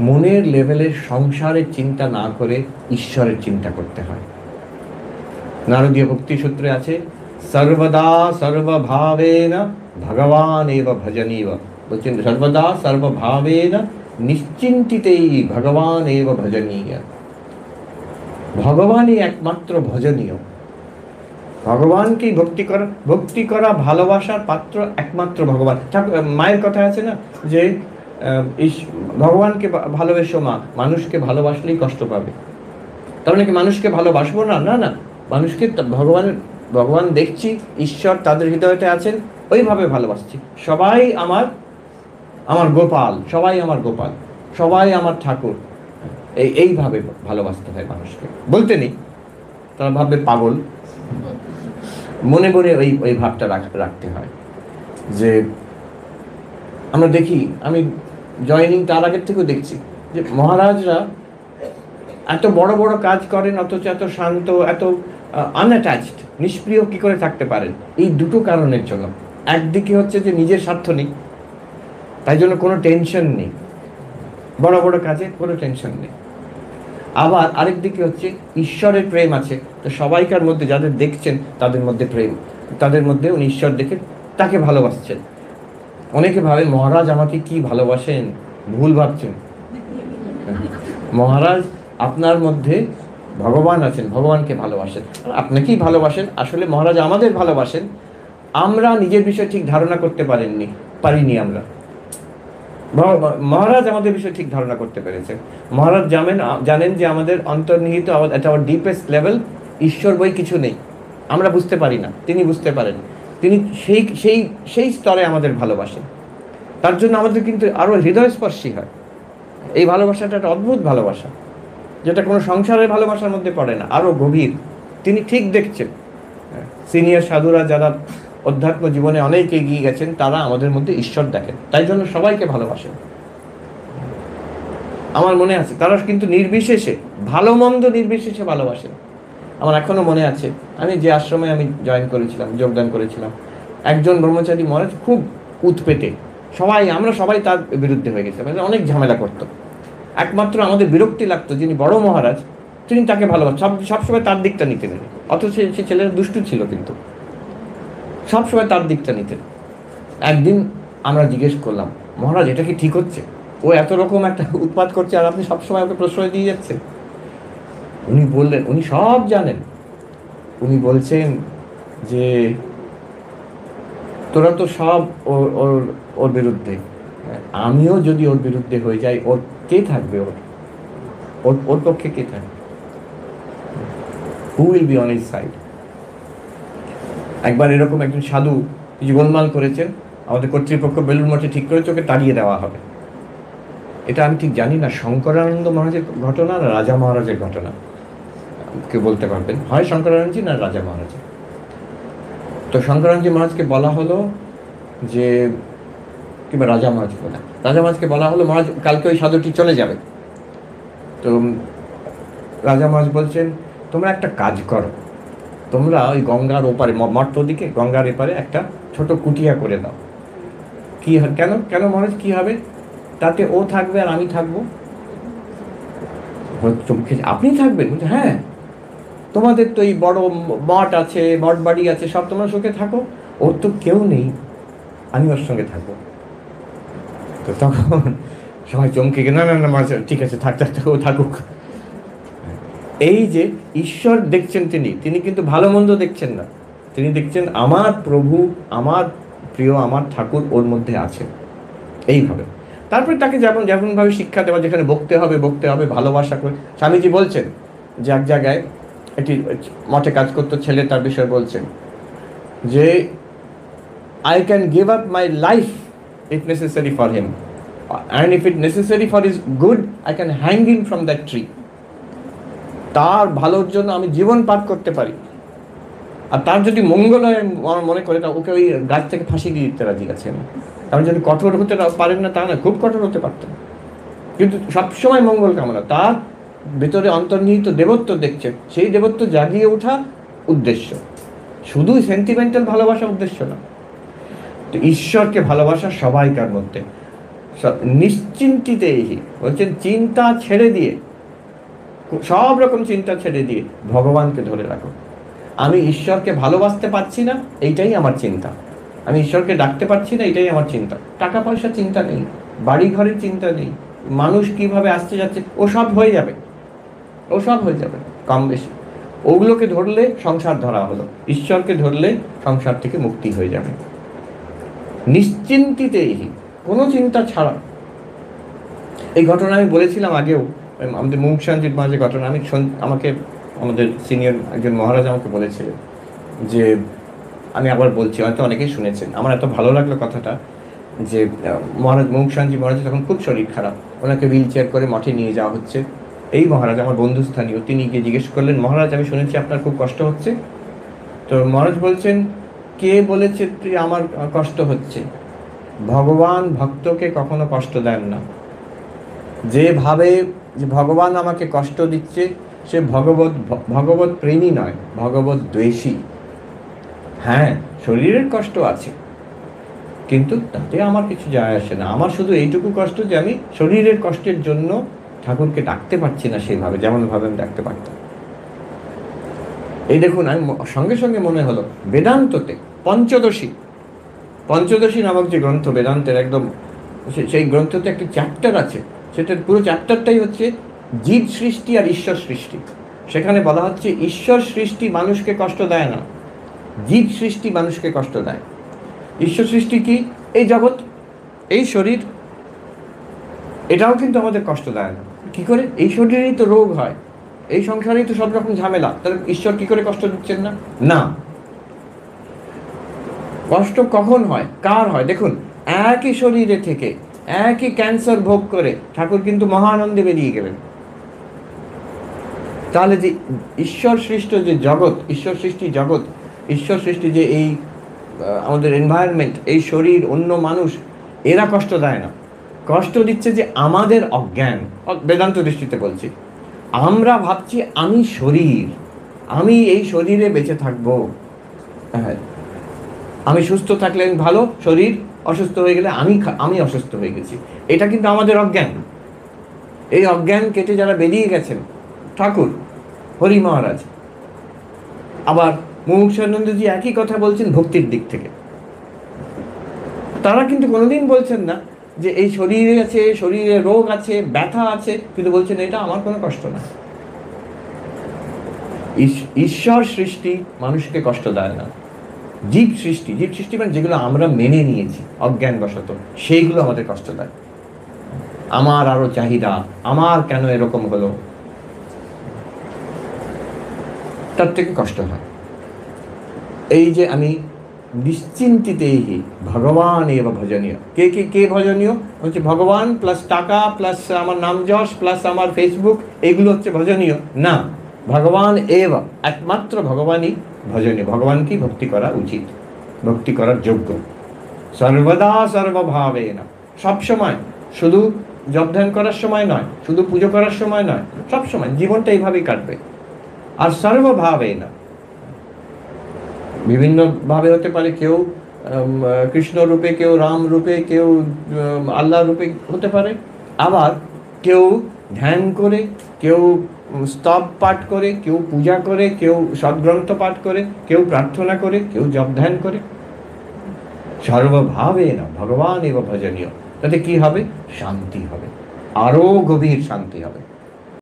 মনের লেভেলে সংসারের চিন্তা না করে ঈশ্বরের চিন্তা করতে হয়। নারদীয় ভক্তি সূত্রে আছে, সর্বদা সর্বভাবেন ভগবান এব ভজনীয়। বলছেন সর্বদা সর্বভাবেন নিশ্চিন্তিতেই ভগবান এব ভজনীয়। ভগবানই একমাত্র ভজনীয়। ভগবানকেই ভক্তি করা ভালোবাসার পাত্র একমাত্র ভগবান। মায়ের কথা আছে না যে ভগবানকে ভালোবেসো মা, মানুষকে ভালোবাসলেই কষ্ট পাবে। তার মানে কি মানুষকে ভালোবাসবো না? না না, মানুষকে ভগবান দেখছি, ঈশ্বর তাদের হৃদয়তে আছেন, ওইভাবে ভালোবাসছি। সবাই আমার গোপাল, সবাই আমার গোপাল, সবাই আমার ঠাকুর, এইভাবে ভালোবাসতে হয় মানুষকে। বলতে নেই, তারা ভাববে পাগল। মনে মনে ওই ভাবটা রাখতে হয়। যে আমরা দেখি, আমি জয়নিং তার আগের থেকেও দেখছি যে মহারাজরা এত বড় বড় কাজ করেন অথচ এত শান্ত, এত আনঅ্যাটাচড, নিষ্প্রিয় কি করে থাকতে পারেন? এই দুটো কারণের জন্য। একদিকে হচ্ছে যে নিজের স্বার্থ নেই, তাই জন্য কোনো টেনশন নেই, বড় বড় কাজে কোনো টেনশন নেই। আবার আরেক দিকে হচ্ছে ঈশ্বরের প্রেম আছে, তো সবাইকার মধ্যে যাদের দেখছেন তাদের মধ্যে প্রেম, তাদের মধ্যে উনি ঈশ্বর দেখে তাকে ভালোবাসছেন। অনেকে ভাবে মহারাজ আমাকে কি ভালোবাসেন, ভুল ভাবছেন। মহারাজ আপনার মধ্যে ভগবান আছেন, ভগবানকে ভালোবাসেন, আপনাকেই ভালোবাসেন। আসলে মহারাজ আমাদের ভালোবাসেন, আমরা নিজের বিষয়ে ঠিক ধারণা করতে পারিনি আমরা। মহারাজ আমাদের বিষয়ে ঠিক ধারণা করতে পেরেছেন। মহারাজ জানেন যে আমাদের অন্তর্নিহিত, আওয়ার ডিপেস্ট লেভেল ঈশ্বর বই কিছু নেই, আমরা বুঝতে পারি না, তিনি বুঝতে পারেন। তিনি সেই স্তরে আমাদের ভালোবাসেন। তার জন্য আমাদের কিন্তু আরো হৃদয়স্পর্শী হয়। এই ভালোবাসাটা একটা অদ্ভুত ভালোবাসা, যেটা কোনো সংসারের ভালোবাসার মধ্যে পড়ে না, আরো গভীর। তিনি ঠিক দেখছেন। সিনিয়র সাধুরা যারা অধ্যাত্ম জীবনে অনেক এগিয়ে গেছেন, তারা আমাদের মধ্যে ঈশ্বর দেখেন, তাই জন্য সবাইকে ভালোবাসেন। আমার মনে আছে তারা কিন্তু নির্বিশেষে, ভালো মন্দ নির্বিশেষে ভালোবাসেন। আমার এখনো মনে আছে, আমি যে আশ্রমে আমি যোগদান করেছিলাম, একজন ব্রহ্মচারী মহারাজ খুব উৎপেতে, আমরা সবাই তার বিরুদ্ধে হয়ে গেছিলাম, অনেক ঝামেলা করতো। একমাত্র আমাদের বিরক্তি লাগতো যিনি বড় মহারাজ, তিনি তাকে ভালোবাসেন, সবসময় তার দিকটা নিতেন। অথচ সে ছেলেরা দুষ্টু ছিল, কিন্তু সবসময় তার দিকটা নিতেন। একদিন আমরা জিজ্ঞেস করলাম, মহারাজ এটা কি ঠিক হচ্ছে? ও এত রকম একটা উৎপাত করছে আর আপনি সবসময় ওকে প্রশ্রয় দিয়ে যাচ্ছেন। উনি বললেন, উনি সব জানেন। উনি বলছেন যে তোরা তো সব ওর বিরুদ্ধে, আমিও যদি ওর বিরুদ্ধে হয়ে যাই, ওর কে থাকবে? ওর পক্ষে কে থাকবে? Who will be on his side? একবার এরকম একজন সাধু কিছু গোলমাল করেছেন, আমাদের কর্তৃপক্ষ বেলুড় মঠে ঠিক করেছে ওকে তাড়িয়ে দেওয়া হবে। এটা আমি ঠিক জানি না শঙ্করানন্দ মহারাজের ঘটনা না রাজা মহারাজের ঘটনা, কেউ বলতে পারবেন, হয় শঙ্করানন্দজি না রাজা মহারাজের। তো শঙ্করানন্দজি মহারাজকে বলা হলো যে, কিংবা রাজা মহারাজকে বলা হলো, মহারাজ কালকে ওই সাধুটি চলে যাবে। তো রাজা মহারাজ বলছেন, তোমরা একটা কাজ করো, তোমরা ওই গঙ্গার ওপারে, মঠ দিকে গঙ্গার এপারে একটা ছোট কুটিয়া করে দাও। কি কেন মহারাজ, কি হবে? তাতে ও থাকবে আর আমি থাকবো। আপনি থাকবেন? হ্যাঁ, তোমাদের তো এই বড় মঠ আছে, মঠ বাড়ি আছে, সব তোমরা সুখে থাকো, ওর তো কেউ নেই, আমি ওর সঙ্গে থাকবো। তো তখন সবাই চমকে গেল, না মহারাজ ঠিক আছে, ও থাকুক। এই যে ঈশ্বর দেখছেন, তিনি কিন্তু ভালো মন্দ দেখছেন না, তিনি দেখছেন আমার প্রভু, আমার প্রিয়, আমার ঠাকুর ওর মধ্যে আছে, এইভাবে। তারপরে তাকে যেমন ভাবে শিক্ষা দেওয়া, যেখানে বকতে হবে ভালোবাসা করে। স্বামীজি বলছেন যে এক জায়গায় একটি মঠে কাজ করতো ছেলে, তার বিষয়ে বলছেন যে I can give up my life if necessary for him, and if it necessary for his good I can hang him from that tree. তার ভালোর জন্য আমি জীবন পার করতে পারি, আর তার যদি মঙ্গল হয় মনে করে, তা ওকে ওই গাছ থেকে ফাঁসি দিয়ে দিতে রাজি আছেন। কারণ যদি কঠোর হতে পারেন না তা না, খুব কঠোর হতে পারতেন, কিন্তু সবসময় মঙ্গল কামনা। তার ভেতরে অন্তর্নিহিত দেবত্ব দেখছেন, সেই দেবত্ব জাগিয়ে ওঠা উদ্দেশ্য, শুধু সেন্টিমেন্টাল ভালোবাসা উদ্দেশ্য না। তো ঈশ্বরকে ভালোবাসা সবাইকার মধ্যে, নিশ্চিন্তিতেই, বলছেন চিন্তা ছেড়ে দিয়ে, সব রকম চিন্তা ছেড়ে দিয়ে ভগবানকে ধরে রাখো। আমি ঈশ্বরকে ভালোবাসতে পারছি না, এইটাই আমার চিন্তা। আমি ঈশ্বরকে ডাকতে পারছি না, এটাই আমার চিন্তা। টাকা পয়সা চিন্তা নেই, বাড়ি ঘরের চিন্তা নেই, মানুষ কিভাবে আসতে যাচ্ছে, ও সব হয়ে যাবে, ও সব হয়ে যাবে কম বেশি। ওগুলোকে ধরলে সংসার ধরা হলো, ঈশ্বরকে ধরলে সংসার থেকে মুক্তি হয়ে যাবে। নিশ্চিন্তিতেই, কোনো চিন্তা ছাড়া। এই ঘটনা আমি বলেছিলাম আগেও, আমাদের মুখ শান্তির মাঝে ঘটনা। আমাকে আমাদের সিনিয়র একজন মহারাজ আমাকে বলেছিলেন যে, আমি আবার বলছি, হয়তো অনেকেই শুনেছেন, আমার এত ভালো লাগলো কথাটা, যে মহারাজ মুখ শান্তি মহারাজ তখন খুব শরীর খারাপ, ওনাকে হুইল চেয়ার করে মঠে নিয়ে যাওয়া হচ্ছে। এই মহারাজ আমার বন্ধুস্থানীয়, তিনি গিয়ে জিজ্ঞেস করলেন, মহারাজ আমি শুনেছি আপনার খুব কষ্ট হচ্ছে। তো মহারাজ বলছেন, কে বলেছে তুই আমার কষ্ট হচ্ছে? ভগবান ভক্তকে কখনো কষ্ট দেন না। যে ভাবে যে ভগবান আমাকে কষ্ট দিচ্ছে, সে ভগবত প্রেমী নয়, ভগবত দ্বেষী। হ্যাঁ, শরীরের কষ্ট আছে, কিন্তু তাতে আমার কিছু যায় আসে না। আমার শুধু এইটুকু কষ্ট যে আমি শরীরের কষ্টের জন্য ঠাকুরকে ডাকতে পারছি না সেইভাবে, যেমনভাবে আমি ডাকতে পারতাম। এই দেখুন, আমি সঙ্গে সঙ্গে মনে হলো বেদান্ততে পঞ্চদশী নামক যে গ্রন্থ বেদান্তের, একদম সেই গ্রন্থতে একটি চ্যাপ্টার আছে, সেটার পুরো চ্যাপ্টারটাই হচ্ছে জীব সৃষ্টি আর ঈশ্বর সৃষ্টি। সেখানে বলা হচ্ছে ঈশ্বর সৃষ্টি মানুষকে কষ্ট দেয় না, জীব সৃষ্টি মানুষকে কষ্ট দেয়। ঈশ্বর সৃষ্টি কি? এই জগৎ, এই শরীর, এটাও কিন্তু আমাদের কষ্ট দেয় না। কি করে? এই শরীরেই তো রোগ হয়, এই সংসারেই তো সব রকম ঝামেলা, তাহলে ঈশ্বর কি করে কষ্ট দিচ্ছেন না? না। কষ্ট কখন হয়, কার হয়? দেখুন, একই শরীরে থেকে একই ক্যান্সার ভোগ করে ঠাকুর কিন্তু মহানন্দে বেরিয়ে গেলেন। তাহলে যে ঈশ্বর সৃষ্ট যে জগৎ, ঈশ্বর সৃষ্টি যে এই আমাদের এনভায়রনমেন্ট, এই শরীর, অন্য মানুষ, এরা কষ্ট দেয় না। কষ্ট দিচ্ছে যে আমাদের অজ্ঞান। বেদান্ত দৃষ্টিতে বলছি, আমরা ভাবছি আমি শরীর, আমি এই শরীরে বেঁচে থাকবো, হ্যাঁ, আমি সুস্থ থাকলে আমি ভালো, শরীর অসুস্থ হয়ে গেলে আমি অসুস্থ হয়ে গেছি। এটা কিন্তু আমাদের অজ্ঞান। এই অজ্ঞান কেটে যারা বেরিয়ে গেছেন, ঠাকুর, হরি মহারাজ, আবার মুমুক্ষানন্দজি একই কথা বলছেন ভক্তির দিক থেকে। তারা কিন্তু কোনোদিন বলছেন না যে এই শরীরে আছে, শরীরে রোগ আছে, ব্যথা আছে, কিন্তু বলছেন এটা আমার কোনো কষ্ট না। ঈশ্বর সৃষ্টি মানুষকে কষ্ট দেয় না। জীব সৃষ্টি মানে যেগুলো আমরা মেনে নিয়েছি অজ্ঞানবশত, সেইগুলো আমাদের কষ্ট দেয়। আমার আরো চাহিদা, আমার কেন এরকম হলো, তার থেকে কষ্ট হয়। এই যে আমি নিশ্চিন্তিতেই ভগবান এব ভজনীয়। কে ভজনীয়? হচ্ছে ভগবান প্লাস টাকা প্লাস আমার নাম যশ প্লাস আমার ফেসবুক, এগুলো হচ্ছে ভজনীয় না। ভগবান এব, একমাত্র ভগবানই ভজনীয়। ভগবানকেই ভক্তি করা উচিত, ভক্তি করার যোগ্য। সর্বদা সর্বভাবে না, সবসময়, শুধু জপ ধ্যান করার সময় নয়, শুধু পুজো করার সময় নয়, সবসময় জীবনটা এইভাবেই কাটবে। আর সর্বভাবে না, বিভিন্নভাবে হতে পারে, কেউ কৃষ্ণ রূপে, কেউ রাম রূপে, কেউ আল্লাহ রূপে হতে পারে, আবার কেউ ধ্যান করে, কেউ স্তব পাঠ করে, কেউ পূজা করে, কেউ সদ্গ্রন্থ পাঠ করে, কেউ প্রার্থনা করে, কেউ জপ ধ্যান করে। সর্বভাবে না ভগবান এব ভজনীয়। তাতে কি হবে? শান্তি হবে, আরো গভীর শান্তি হবে।